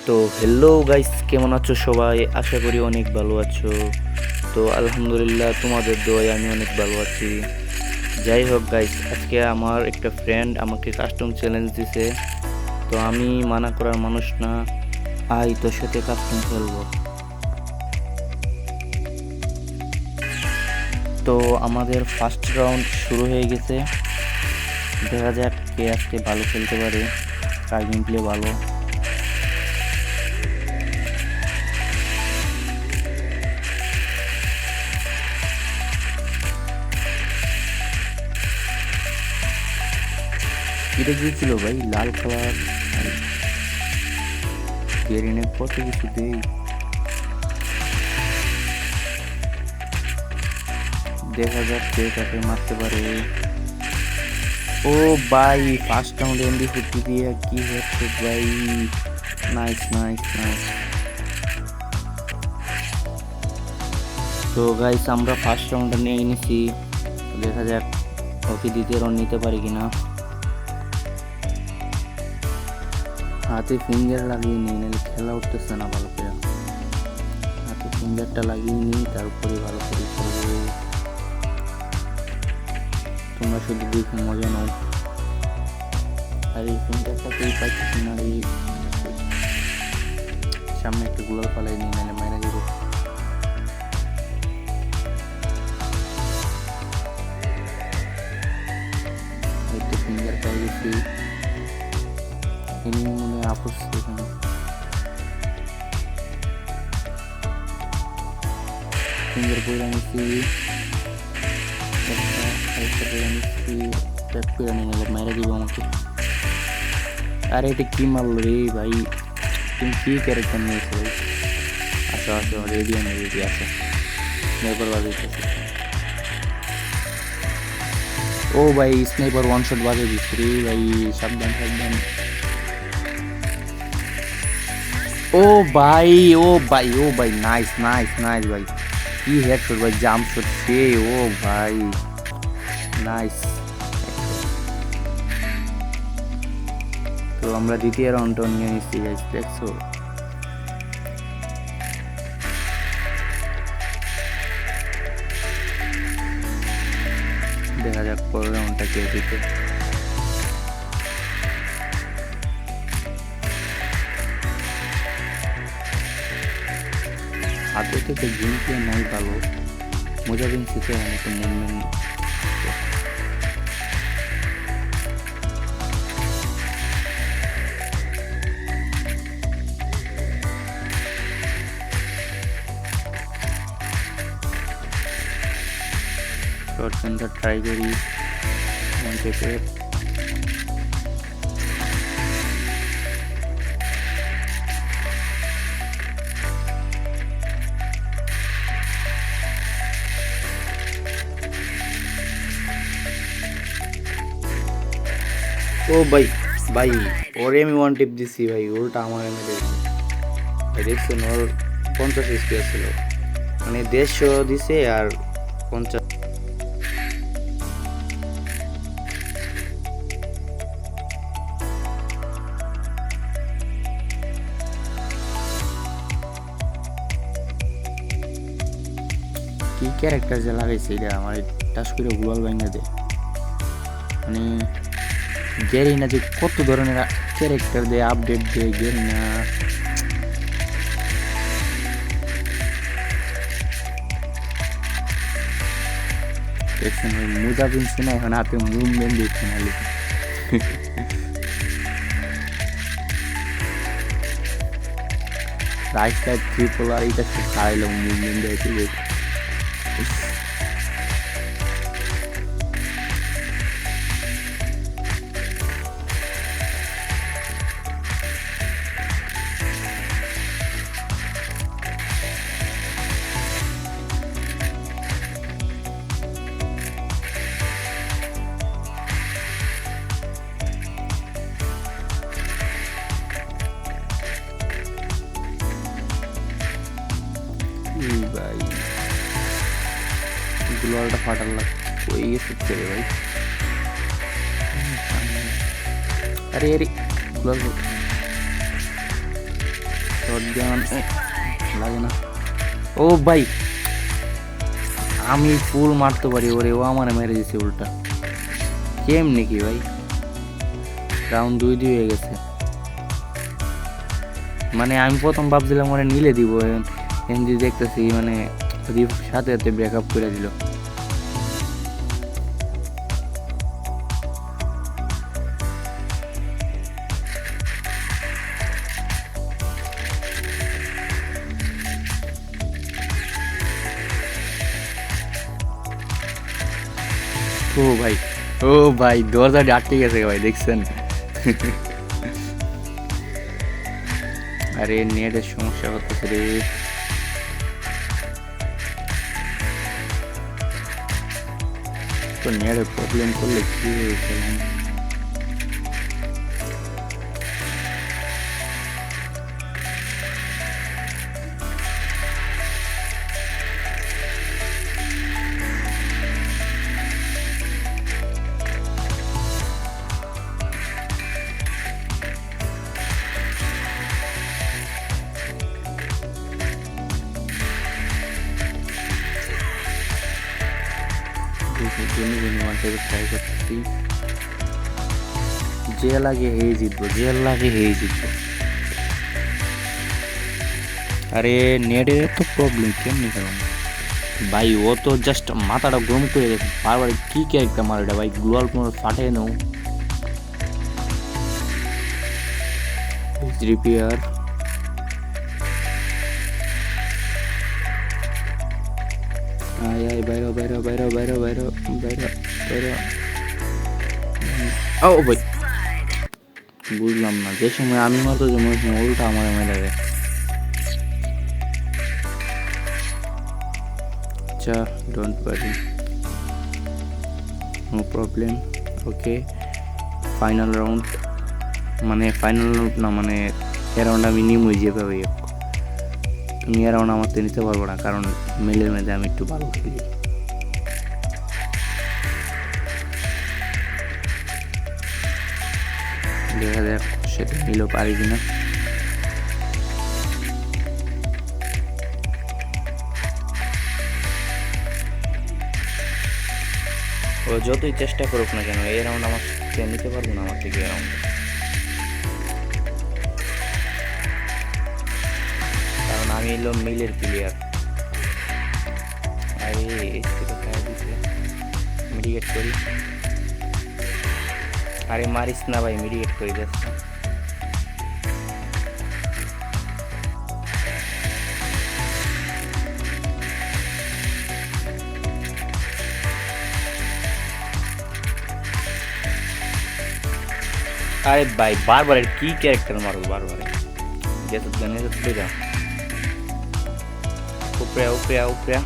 তো hello guys, কেমন আছো সবাই? আশা করি অনেক ভালো আছো। তো আলহামদুলিল্লাহ, তোমাদের দোয়ায় আমি অনেক ভালো আছি। যাই হোক গাইস, আজকে আমার একটা ফ্রেন্ড আমাকে কাস্টম চ্যালেঞ্জ দিছে। তো আমি মানা করার মানুষ না, আই তোর সাথে কাস্টম খেলবো। তো আমাদের ফার্স্ট রাউন্ড শুরু হয়ে গেছে। দেখা যাক কে আজকে ভালো খেলতে পারে, কার গেম প্লে ভালো। এটা গিয়েছিল ভাই লাল কালার, গেরিনে কত কিছু দেই। দেখা যাক কে কাকে মারতে পারে। ও ভাই, ফার্স্ট রাউন্ড MB40 দিয়ে কি হচ্ছে ভাই! Nice nice nice. তো গাইস, আমরা ফার্স্ট রাউন্ডটা নিয়ে নিছি। দেখা যাক ওকে দ্বিতীয় রাউন্ড নিতে পারি কিনা। হাতে ফিঙ্গার লাগিয়ে নিই, নাহলে খেলা উঠতেছে না ভালো করে। হাতে ফিঙ্গারটা লাগিয়ে নিই, তারপরে ভালো করে খেলবো। তোমরা শুধু দেখে মজা নাও। আর এই ফিঙ্গারটাকেই পাচ্ছি না। এই সামনে একটা গুলাল পালাই নিই, নাহলে মাইরা দিব। একটু ফিঙ্গার পেয়ে গেছি। এমনি মনে আপস এখানে। ফিঙ্গার বইরা নিচ্ছি, আরেকটা বইরা নিচ্ছি। ব্যাক করে নিয়ে নিলে মাইরা দিব আমাকে। আরে এটা কি মারলো রে ভাই! তুমি কি ক্যারেক্টার নিয়েছো ভাই? আসো আসো, রেডি আমি রেডি। আসো, স্নাইপার বাজাইতেছে। ও ভাই, স্নাইপার ওয়ান শট বাজিয়ে দিচ্ছে রে ভাই! সাবধান সাবধান। ও ভাই, ও ভাই, ও ভাই, নাইস নাইস নাইস ভাই! কি হেডশট ভাই, জাম্প শট সে! ও ভাই, নাইস। তো আমরা দ্বিতীয় রাউন্ডটা নিয়ে নিচ্ছি গাইস, দেখছো? দেখা যাক পরের রাউন্ডটা কে জিতে। আগে থেকে গেম প্লে নাই ভালো, মজা পেয়েছে অনেক মুভমেন্ট। শর্ট সেন্টার ট্রাই করি, ওয়ান টেপের। ও ভাই ভাই, ওরে আমি ওয়ান টিপ দিছি ভাই, ওরটা আমার এনে দিয়েছে ভাই। দেখছেন, ওর 50 স্পিয়ার ছিল, মানে 150 দিছে আর 50। কি ক্যারেক্টার যে লাগাইছে এটা আমার টাচ করে গুলাল ভাঙা দেয়। মানে গেরিনা যে কত ধরনের ক্যারেক্টার দেয়, আপডেট দেয় গেরিনা। দেখছেন ওই মোজা কিনছে না, এখন হাতে মুভমেন্ট দিচ্ছে না। রাইট সাইড ট্রিপল আর এটা খাইলো মুভমেন্ট দিয়েছে। ভাই গুলোটা ফাটার লাগ ওই গেছে রে ভাই। আরে আরে গুলো শটগান লাগে না। ও ভাই আমি ফুল মারতে পারি ওরে, ও আমার মেরে দিয়েছে উল্টা। কেমনি কি ভাই, রাউন্ড 2 হয়ে গেছে। মানে আমি প্রথম ভাবছিলাম ওরা নিলে দিব, এমনি দেখতেছি মানে সাথে সাথে ব্রেকআপ করে দিল। ও ভাই, ও ভাই দরজা আটকে গেছে ভাই, দেখছেন? আরে নেটের সমস্যা হচ্ছে রে। তো নেটের প্রবলেম করলে কি হয়েছে? ট্রাই করতেছি, যে লাগে হে জিতবো, যে লাগে হে জিতবো। আরে নেটের তো প্রবলেম কেমনি কারণ ভাই, ও তো জাস্ট মাথাটা গরম করে গেছে বারবার। কি ক্যারেক্টার মার এটা ভাই, গ্লোয়াল পুরো ফাটে নাও। রিপেয়ার আয় আয়, বাইরো বাইরো বাইরো বাইরো বাইরো বাইরো বাইরো। ও ভাই বুঝলাম না, যে সময় আমি মারতো যে মনে সময় উল্টা আমার মেরে দেয়। আচ্ছা don't worry, no problem. Okay final round, মানে ফাইনাল রাউন্ড না, মানে এ রাউন্ড আমি নিমই যেভাবে। তুমি এ রাউন্ড আমার তো নিতে পারবো না, কারণ মেলের মধ্যে আমি একটু ভালো খেলি। দেখা যাক সেটা নিলেও পারি কিনা। ও যতই চেষ্টা করুক না কেন এই রাউন্ড আমার নিতে পারবো না, আমার থেকে এই রাউন্ড। কারণ আমি এলো মিলের প্লেয়ার। আরে মিডিকেট করি, আরে মারিস না ভাই, মিডিকেট করে যাচ্ছে। আরে ভাই বারবার কি ক্যারেক্টার মারো বারবার, যেতে জানে যেতে যা। উপরে উপরে উপরে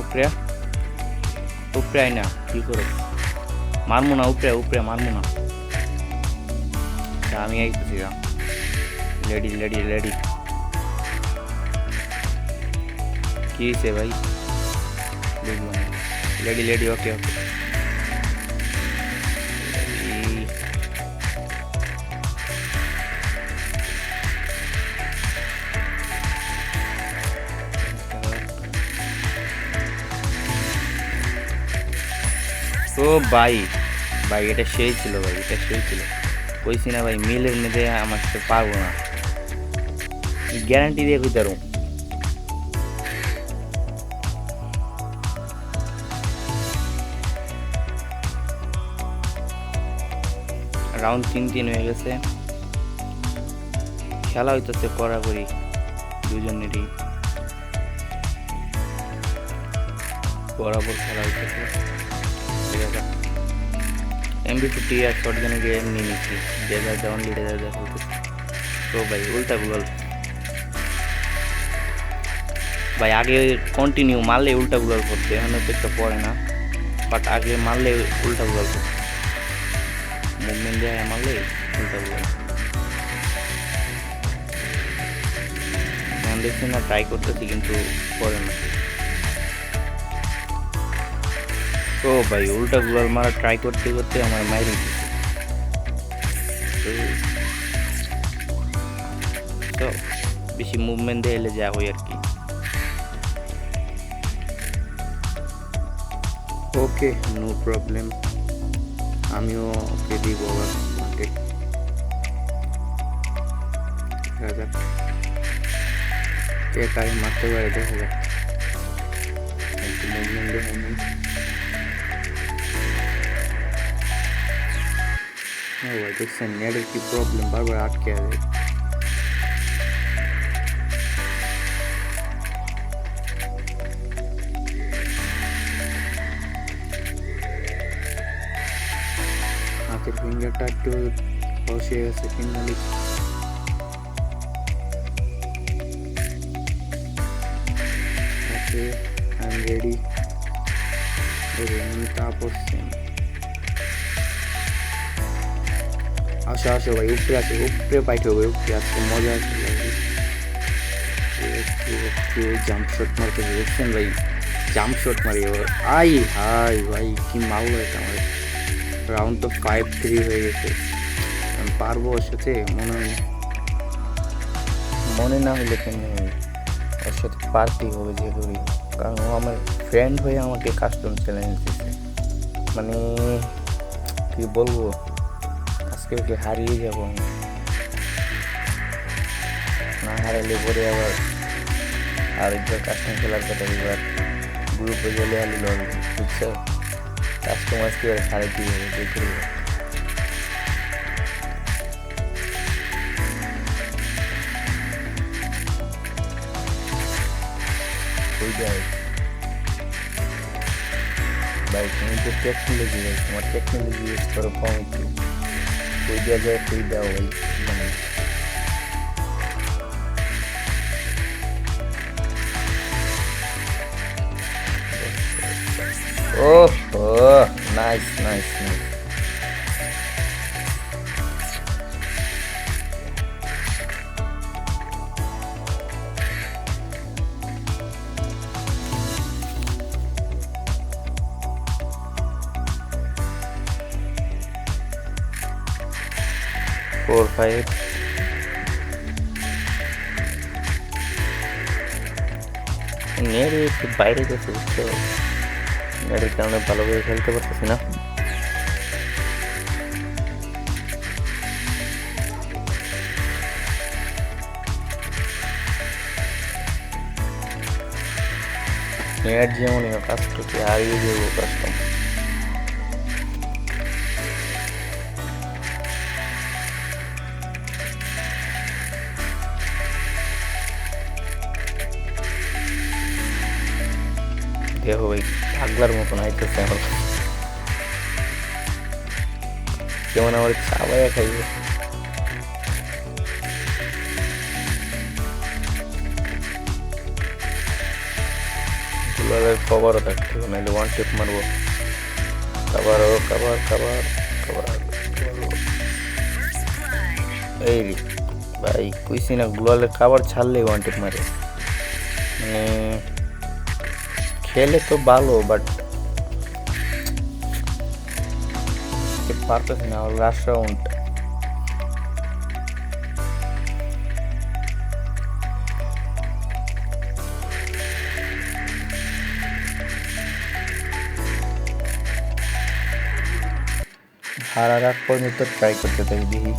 উপরে উপরে আয় না, কি করো মারমু না, উপরে উপরে মারমু না। আমি আইতেছি, লেডি লেডি লেডি। কি হয়েছে ভাই বুঝলাম, লেডি লেডি ওকে ওকে। ও ভাই ভাই এটা সেই ছিল ভাই, এটা সেই ছিল। কইছি না ভাই মিলের মধ্যে আমার সাথে পারবো না, গ্যারান্টি দিয়ে কইতে পারবো। রাউন্ড 3-3 হয়ে গেছে, খেলা হইতেছে কড়াকড়ি দুজনেরই, বরাবর খেলা হইতেছে। MP50 আর শটগানের গেম নিয়ে নিচ্ছি, ডেজার ডাউন লিডার হইতেছে। তো ভাই উল্টা গুগল ভাই, আগে কন্টিনিউ মারলে উল্টা গুগল করতে, এখানে তো একটা পড়ে না, বাট আগে মারলে উল্টা গুগল করতে, মুভমেন্ট দেওয়া মারলে উল্টা গুগল। দেখছি না ট্রাই করতেছি কিন্তু পড়ে না। ও ভাই উল্টা গুগল মারা ট্রাই করতে করতে আমার মাইরে দিচ্ছে। তো বেশি মুভমেন্ট দিলে যা হয় আর কি। ওকে, নো প্রবলেম, আমিও ওকে দিব আবার কন্টেক্ট। কে কারে মারতে পারে দেখা যাক, একটু মুভমেন্ট দেখেনি। ভাই দেখছেন নেটের কি প্রবলেম, বারবার আটকে আছে। হাতের ফিঙ্গারটা একটু বসে গেছে ফিঙ্গালি। ওকে, আই এম রেডি। আমি তা পড়ছি। আসো আসো ভাই, উপরে আসো, উপরে পাইতে হবে, উপরে আসতে মজা আসছে। জাম্প শট মারতে দেখছেন ভাই, জাম্প শট মারি আই হাই ভাই, কি মারলো এটা আমার। রাউন্ড তো 5-3 হয়ে গেছে। আমি পারবো ওর সাথে মনে হয় না, মনে না হলে কেন ওর সাথে পারতেই হবে জরুরি, কারণ ও আমার ফ্রেন্ড হয়ে আমাকে কাস্টম চ্যালেঞ্জ দিচ্ছে। মানে কি বলবো, আজকে ওকে হারিয়ে যাবো আমি, না হারালে পরে আবার আরেকবার কাস্টম খেলার কথা। এবার গ্রুপে গেলে আলিল বুঝছো, কাস্টম আজকে হারাতেই হবে, দেখে ভাই। তুমি তো টেকনোলজি ভাই, তোমার টেকনোলজি ইউজ করো কম একটু, কই দেওয়া যায় কই দাও ভাই। মানে ওহ নাইস নাইস নাইস। 4-5 নেট একটু বাইরে গেছে বুঝতে, নেটের কারণে ভালোভাবে খেলতে পারতেছি না। নেট যেমনই হোক কাজ করতে হারিয়ে যাবো কাস্টম। দেখো ভাই পাগলার মতন আইতেছে আমার, যেমন আমার চাবাইয়া খাইবে। গুলালের কভারও থাকতে হবে, নাহলে ওয়ান টেপ মারবো। কাবার কাবার কাবার কাবার। এই ভাই কইছি না, গুলালের কাবার ছাড়লেই ওয়ান টেপ মারে। মানে খেলে তো ভালো, বাট পারতেছি না। লাস্ট রাউন্ড हारा रात पर्यন্ত ट्राई करते থাকি দেখি।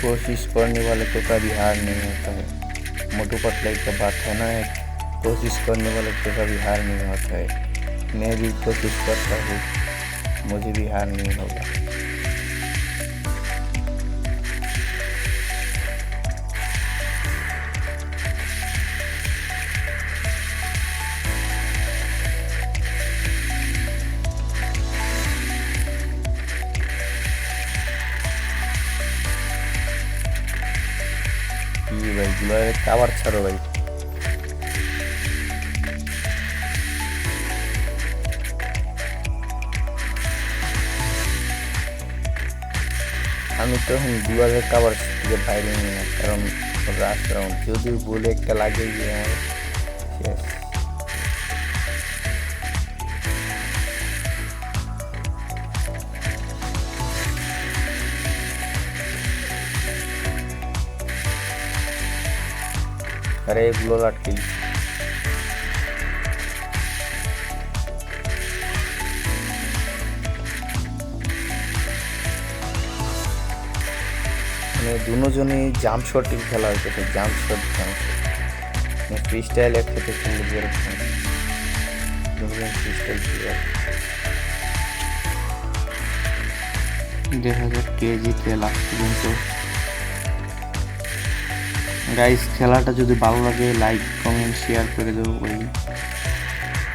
कोशिश करने वाले को कभी हार नहीं होता है, मोटू पतला का बात है ना, कोशिश करने वाले को कभी हार नहीं होता है। मैं भी कोशिश करता हूँ, मुझे भी हार नहीं होगा। भाई गुलाल कावर छाड़ो भाई। আমি তো এখন গুলালের কাভার থেকে বাইরে নিয়ে না, কারণ লাস্ট রাউন্ড যদি বলে একটা লাগে গিয়ে আমার শেষ। আরে এগুলো আটকে মানে দুজনই জাম্প শটিং খেলা হইতেছে, জাম্প শট মানে ফ্রি স্টাইল একসাথে খেললে যেরকম দুজন ফ্রি স্টাইল প্লেয়ার। দেখা যাক কে জিতে লাস্ট পর্যন্ত। গাইস খেলাটা যদি ভালো লাগে লাইক কমেন্ট শেয়ার করে দেবো, ওই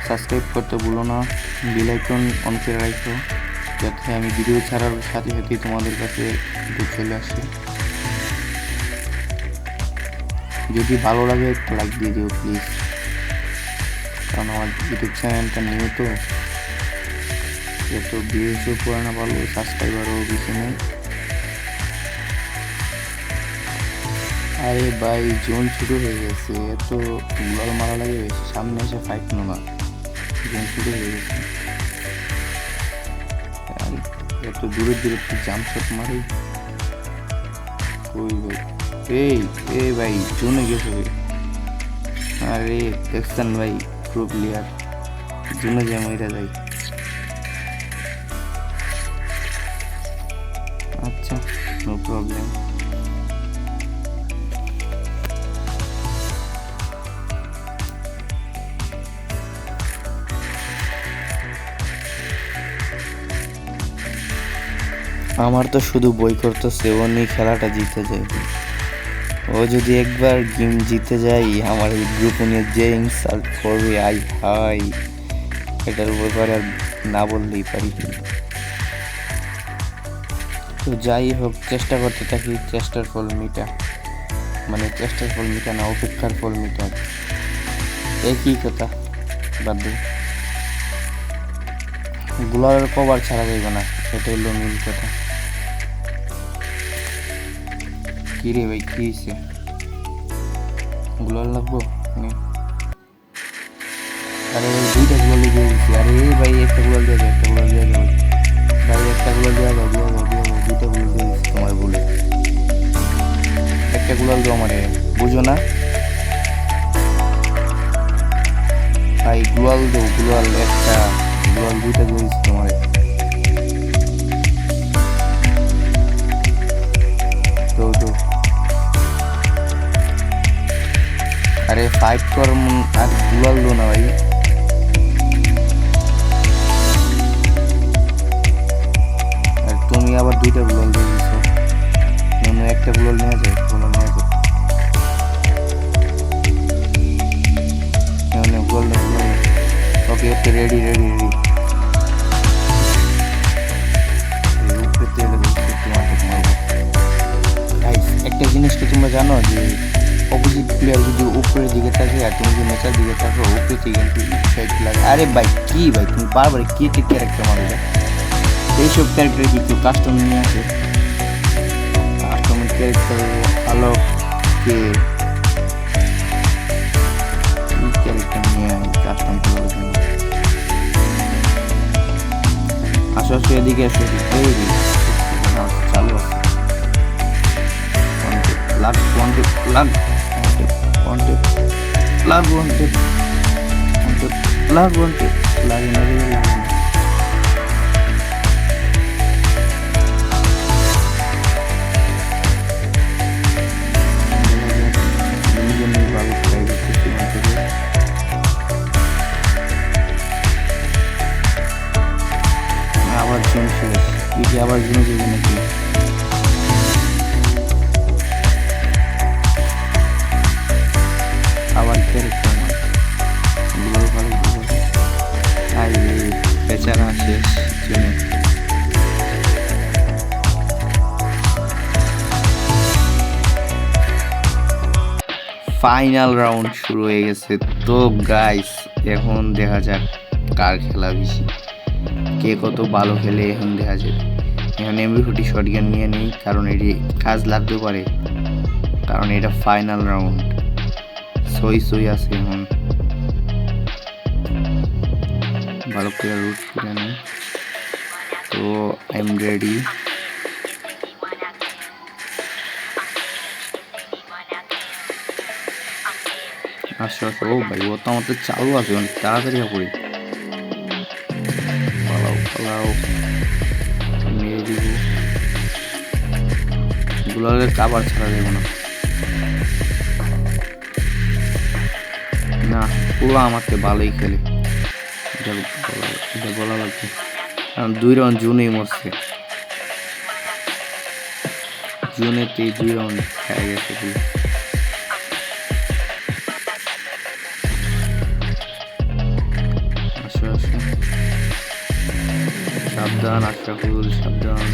সাবস্ক্রাইব করতে ভুলো না, বেল আইকন অন করে রাখো যাতে আমি ভিডিও ছাড়ার সাথে সাথেই তোমাদের কাছে ভিডিও চলে আসে। যদি ভালো লাগে একটা লাইক দিয়ে দিও প্লিজ, কারণ আমার ইউটিউব চ্যানেলটা নিউ তো, এত ভিউজও পড়ে না ভালো, সাবস্ক্রাইবারও বেশি নেই। আরে ভাই জোন শুরু হয়ে গেছে, এত গুলাল মারা লাগে, সামনে এসে ফাইট না, জোন শুরু হয়ে গেছে। এত দূরে দূরে জাম্প শট মারি কই ভাই, এই ভাই জোনে গেছে। আরে দেখছেন ভাই প্রো প্লেয়ার জোনে যে মইরা যাই। আচ্ছা নো প্রবলেম। আমার তো শুধু বই করতেছে ও নিয়ে খেলাটা জিতে যায়। ও যদি একবার গেম জিতে যায় আমার এই গ্রুপ নিয়ে যে ইনসাল্ট করবে আই হাই, এটার ব্যাপারে আর না বললেই পারি। তো যাই হোক চেষ্টা করতে থাকি, চেষ্টার ফল মিটা, মানে চেষ্টার ফল মিটা না, অপেক্ষার ফল মিটা, একই কথা। বাদ দিই, গুলার কভার ছাড়া যাইবে না, এটা হলো মূল কথা। কি রে ভাই কি হয়েছে, গুলার লাগবো? আরে ভাই দুইটা গুলাল দিয়ে দিচ্ছি। আরে ভাই একটা গুলাল দিয়ে দাও, একটা গুলাল দিয়ে দাও ভাই, একটা গুলাল দিয়ে দাও, দুইটা গুলাল দিয়ে দিচ্ছি তোমার বলে, একটা গুলাল দাও আমারে, বুঝো না ভাই, গুলাল দাও, গুলাল একটা, গুলাল দুইটা দিয়ে দিচ্ছি তোমারে। তো আরে ফাইট কর আর গুলাল দো না ভাই। আর তুমি আবার দুইটা গুলাল দিয়ে দিছো, একটা গুলাল নিয়ে যাও, গুলাল নিয়ে যাও, গুলাল না গুলাল। ওকে ওকে রেডি রেডি রেডি। একটা জিনিস কি তোমরা জানো যে অপোজিট প্লেয়ার যদি উপরের দিকে থাকে আর তুমি যদি নিচের দিকে থাকো উপরে থেকে কিন্তু ইফেক্ট লাগে। আরে ভাই কি ভাই তুমি বারবার কি ক্যারেক্টার মারবে, এইসব ক্যারেক্টার কি কেউ কাস্টম নিয়ে আসে? কাস্টমের ক্যারেক্টার ভালো কে ক্যারেক্টার নিয়ে কাস্টম করার জন্য। আসো আসো এদিকে আসো, চালু আছে লাগ ওয়ান্টেড লাগ ওয়ান্টেড লাগ ওয়ান্টেড লাগ ওয়ান্টেড লাগে না রে লাগে না। আবার জোন শেষ, কি আবার জোনে যাবে নাকি? আবার ক্যারেক্টার গুলো ভালো আই বেচারা শেষ জন্য। ফাইনাল রাউন্ড শুরু হয়ে গেছে। তো গাইস এখন দেখা যাক কার খেলা বেশি, কে কত ভালো খেলে এখন দেখা যাবে। এখন MP40 শটগান নিয়ে নেই, কারণ এটি কাজ লাগতে পারে, কারণ এটা ফাইনাল রাউন্ড। সই আছে এখন, ভালো করে রুট করে নেই। তো আই এম রেডি। আসো আসো। ও ভাই, ও তো আমাদের চালু আছে, অনেক তাড়াতাড়ি করি। পালাও পালাও, মেরে দিব। গুলালের কাবার ছাড়া দেবো না। না, পুরো আমাকে ভালোই খেলে। এটা বলা লাগবে, কারণ 2 রাউন্ড জুনেই মরছে। জুনেতেই 2 রাউন্ড খেয়ে গেছে পুরো। আসো আসো, সাবধান আশরাফুল, সাবধান।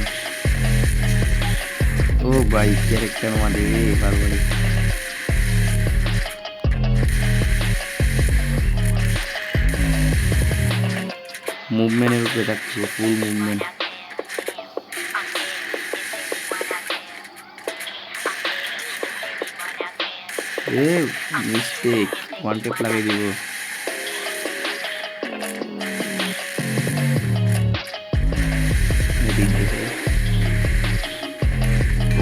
ও ভাই, ক্যারেক্টার মারে রে বারবারই। মুভমেন্টের উপরে থাকছিল, full movement. A mistake, one tape লাগিয়ে দিব। এদিক দিয়ে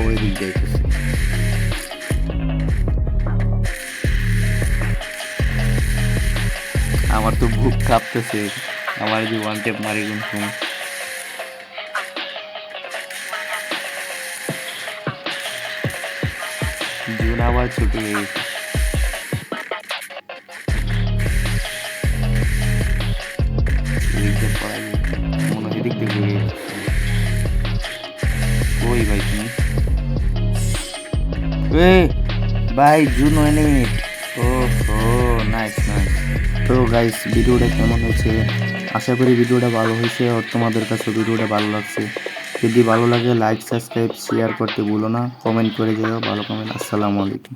ওই দিক যাইতেছে। আমার তো বুক কাঁপতেছে, আমার যে ওয়ান টেপ মারি কোন সময়। জুন আবার ছুটি হয়ে গেছে। এদিক দিয়ে পড়া যায়, মনে হয় এদিক দিয়ে ঘুরে গেছে। ওই ভাই তুমি, এ ভাই জুন 1 মিনিট। ও ও, নাইস নাইস। তো গাইস, ভিডিওটা কেমন হয়েছে? আশা করি ভিডিওটা ভালো হয়েছে আর তোমাদের কাছে ভিডিওটা ভালো লাগছে। যদি ভালো লাগে লাইক সাবস্ক্রাইব শেয়ার করতে ভুলো না, কমেন্ট করে যাও ভালো কমেন্ট। আসসালামু আলাইকুম।